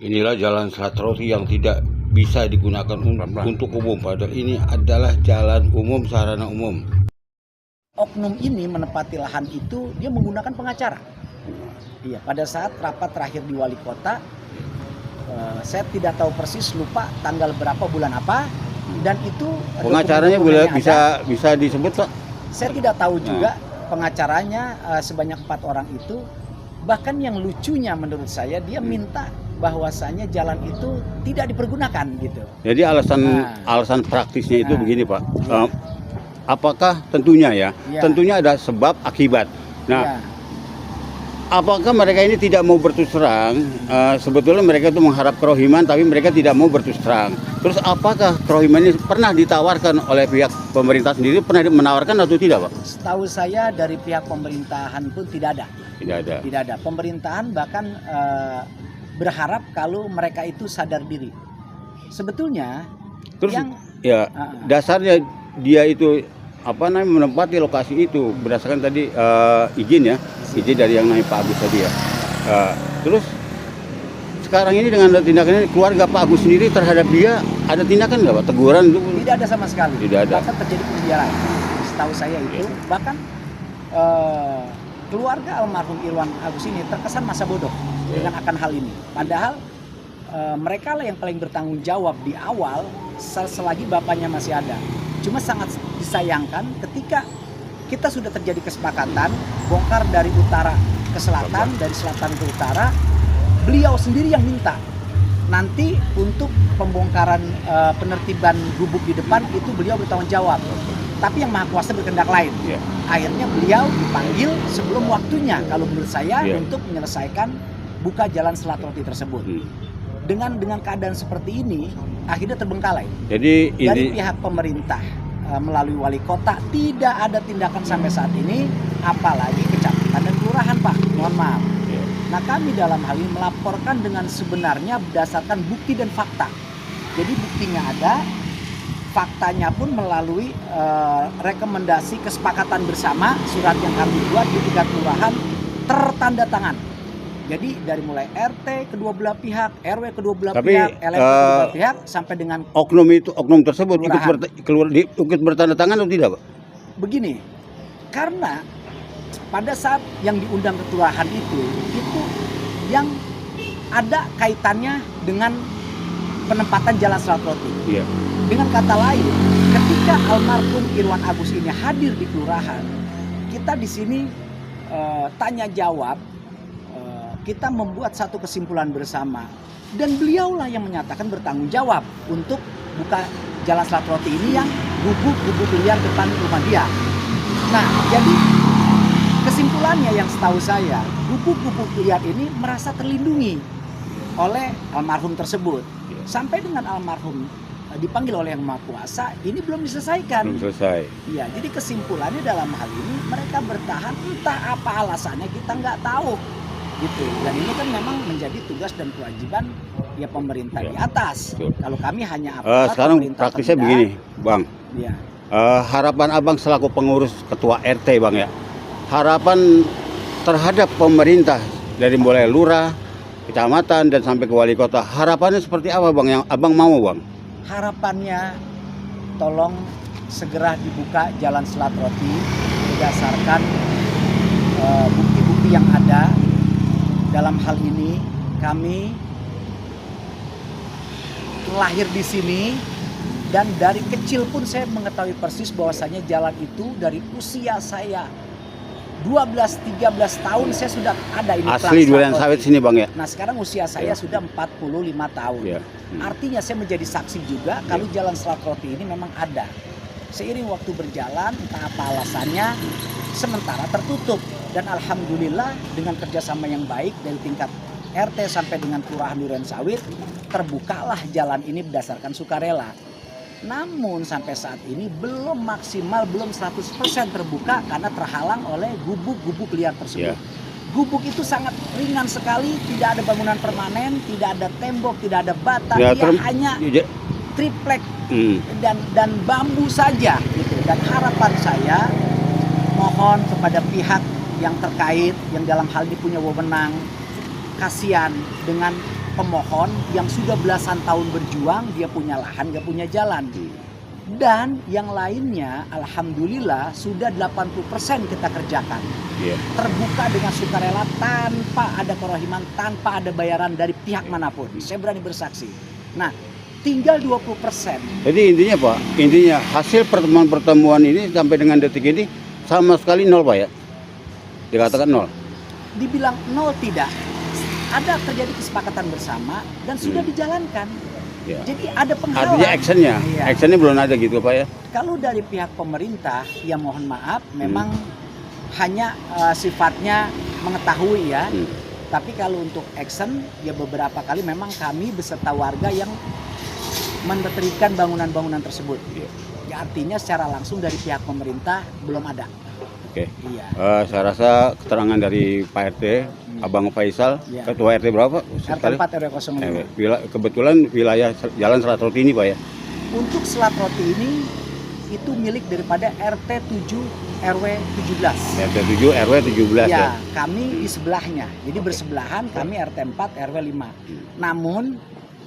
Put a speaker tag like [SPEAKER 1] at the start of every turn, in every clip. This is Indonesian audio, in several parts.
[SPEAKER 1] Inilah jalan Slatroti yang tidak bisa digunakan untuk umum, padahal ini adalah jalan umum, sarana umum.
[SPEAKER 2] Oknum ini menempati lahan itu, dia menggunakan pengacara. Iya, pada saat rapat terakhir di wali kota, saya tidak tahu persis, lupa tanggal berapa, bulan apa, dan itu
[SPEAKER 1] pengacaranya bisa disebut, Pak?
[SPEAKER 2] Saya tidak tahu juga pengacaranya, sebanyak 4 orang itu. Bahkan yang lucunya menurut saya, dia minta bahwasanya jalan itu tidak dipergunakan gitu.
[SPEAKER 1] Jadi alasan praktisnya itu begini, Pak. Apakah tentunya tentunya ada sebab akibat. Nah, apakah mereka ini tidak mau berterus terang? Sebetulnya mereka itu mengharap kerohiman, tapi mereka tidak mau berterus terang. Terus apakah kerohiman ini pernah ditawarkan oleh pihak pemerintah sendiri? Pernah menawarkan atau tidak, Pak?
[SPEAKER 2] Setahu saya dari pihak pemerintahan pun tidak ada. Tidak ada. Pemerintahan bahkan berharap kalau mereka itu sadar diri. Sebetulnya
[SPEAKER 1] terus dasarnya dia itu menempati lokasi itu berdasarkan tadi izin dari yang namanya Pak Agus tadi ya. Terus sekarang ini dengan tindakan ini, keluarga Pak Agus sendiri terhadap dia ada tindakan nggak, Pak? Teguran itu?
[SPEAKER 2] Tidak ada sama sekali.
[SPEAKER 1] Tidak ada.
[SPEAKER 2] Bahkan terjadi pembiaran. Setahu saya itu bahkan keluarga almarhum Irwan Agus ini terkesan masa bodoh dengan akan hal ini. Padahal mereka lah yang paling bertanggung jawab di awal selagi bapaknya masih ada. Cuma sangat disayangkan ketika kita sudah terjadi kesepakatan bongkar dari utara ke selatan, dari selatan ke utara, beliau sendiri yang minta nanti untuk pembongkaran penertiban gubuk di depan itu beliau bertanggung jawab. Tapi yang Maha Kuasa berkehendak lain. Akhirnya beliau dipanggil sebelum waktunya kalau menurut saya untuk menyelesaikan buka jalan Slatroti tersebut. Dengan keadaan seperti ini akhirnya terbengkalai.
[SPEAKER 1] Jadi
[SPEAKER 2] dari pihak pemerintah melalui wali kota tidak ada tindakan sampai saat ini, apalagi kecamatan dan kelurahan, Pak. Mohon maaf. Nah, kami dalam hal ini melaporkan dengan sebenarnya berdasarkan bukti dan fakta. Jadi buktinya ada, faktanya pun melalui rekomendasi kesepakatan bersama, surat yang kami buat di tingkat kelurahan tertanda tangan. Jadi dari mulai RT kedua belah pihak, RW kedua belah pihak, LRT kedua belah pihak, sampai dengan
[SPEAKER 1] oknum tersebut ikut bertanda tangan atau tidak, Pak?
[SPEAKER 2] Begini, karena pada saat yang diundang ke kelurahan itu yang ada kaitannya dengan penempatan jalan Slatroti. Dengan kata lain, ketika almarhum Irwan Agus ini hadir di kelurahan, kita di sini tanya jawab. Kita membuat satu kesimpulan bersama dan beliaulah yang menyatakan bertanggung jawab untuk buka jalan Slatroti ini yang gubuk liar depan rumah dia. Nah, jadi kesimpulannya yang setahu saya, gubuk liar ini merasa terlindungi oleh almarhum tersebut. Sampai dengan almarhum dipanggil oleh Yang Maha Kuasa, ini belum diselesaikan.
[SPEAKER 1] Belum selesai.
[SPEAKER 2] Ya, jadi kesimpulannya dalam hal ini mereka bertahan, entah apa alasannya kita nggak tahu. Gitu. Dan ini kan memang menjadi tugas dan kewajiban pemerintah di atas. Kalau kami hanya
[SPEAKER 1] sekarang praktisnya begini, Bang. Harapan Abang selaku pengurus ketua RT, Bang ya. Harapan terhadap pemerintah dari mulai lurah, kecamatan dan sampai ke wali kota. Harapannya seperti apa, Bang, yang Abang mau, Bang?
[SPEAKER 2] Harapannya tolong segera dibuka jalan Slatroti berdasarkan bukti-bukti yang ada. Dalam hal ini kami lahir di sini dan dari kecil pun saya mengetahui persis bahwasanya jalan itu dari usia saya 12-13 tahun saya sudah ada ini.
[SPEAKER 1] Asli Durian Sawit sini, Bang ya.
[SPEAKER 2] Nah, sekarang usia saya sudah 45 tahun. Artinya saya menjadi saksi juga kalau jalan Slatroti ini memang ada. Seiring waktu berjalan, entah apa alasannya, sementara tertutup. Dan alhamdulillah dengan kerjasama yang baik dari tingkat RT sampai dengan Kelurahan Durian Sawit, terbukalah jalan ini berdasarkan sukarela. Namun sampai saat ini belum maksimal, belum 100% terbuka karena terhalang oleh gubuk liar tersebut. Gubuk itu sangat ringan sekali, tidak ada bangunan permanen, tidak ada tembok, tidak ada bata, hanya triplek dan bambu saja. Gitu. Dan harapan saya mohon kepada pihak yang terkait, yang dalam hal ini punya wewenang, kasihan dengan pemohon yang sudah belasan tahun berjuang, dia punya lahan, dia punya jalan. Dan yang lainnya, alhamdulillah sudah 80% kita kerjakan. Terbuka dengan sukarela tanpa ada kerohiman, tanpa ada bayaran dari pihak manapun. Saya berani bersaksi. Nah, tinggal 20%.
[SPEAKER 1] Jadi intinya Pak, intinya hasil pertemuan-pertemuan ini sampai dengan detik ini sama sekali nol Pak ya? Dikatakan nol?
[SPEAKER 2] Dibilang nol tidak. Ada terjadi kesepakatan bersama dan sudah dijalankan.
[SPEAKER 1] Ya.
[SPEAKER 2] Jadi ada penghalang.
[SPEAKER 1] Artinya actionnya,
[SPEAKER 2] Iya.
[SPEAKER 1] actionnya belum ada gitu Pak ya?
[SPEAKER 2] Kalau dari pihak pemerintah, ya mohon maaf, memang hanya sifatnya mengetahui ya. Tapi kalau untuk action, ya beberapa kali memang kami beserta warga yang menetrikkan bangunan-bangunan tersebut. Ya artinya secara langsung dari pihak pemerintah belum ada.
[SPEAKER 1] Oke.
[SPEAKER 2] Iya.
[SPEAKER 1] Saya rasa keterangan dari Pak RT, Abang Faisal,
[SPEAKER 2] Iya.
[SPEAKER 1] Ketua RT berapa?
[SPEAKER 2] RT 4 RW 05.
[SPEAKER 1] Kebetulan wilayah Jalan Selat Roti ini Pak ya?
[SPEAKER 2] Untuk Selat Roti ini itu milik daripada RT 7 RW 17.
[SPEAKER 1] RT 7 RW 17 ya?
[SPEAKER 2] Ya, kami di sebelahnya. Jadi bersebelahan, kami RT 4 RW 5. Namun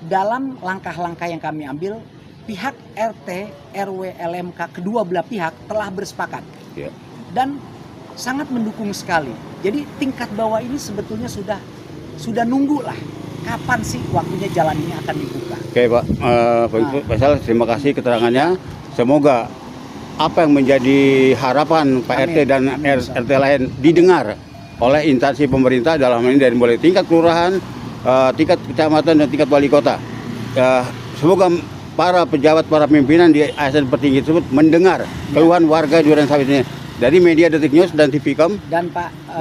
[SPEAKER 2] dalam langkah-langkah yang kami ambil, pihak RT, RW, LMK kedua belah pihak telah bersepakat.
[SPEAKER 1] Ya.
[SPEAKER 2] Dan sangat mendukung sekali. Jadi tingkat bawah ini sebetulnya sudah nunggu lah. Kapan sih waktunya jalan ini akan dibuka?
[SPEAKER 1] Oke Pak, Faisal terima kasih keterangannya. Semoga apa yang menjadi harapan Pak RT dan RT lain didengar oleh instansi pemerintah, dalam hal ini dari mulai tingkat kelurahan, tingkat kecamatan dan tingkat wali kota. Semoga para pejabat, para pimpinan di ASN petinggi tersebut mendengar keluhan warga Durensawit ini. Dari media Detik News dan TVcom
[SPEAKER 2] Dan Pak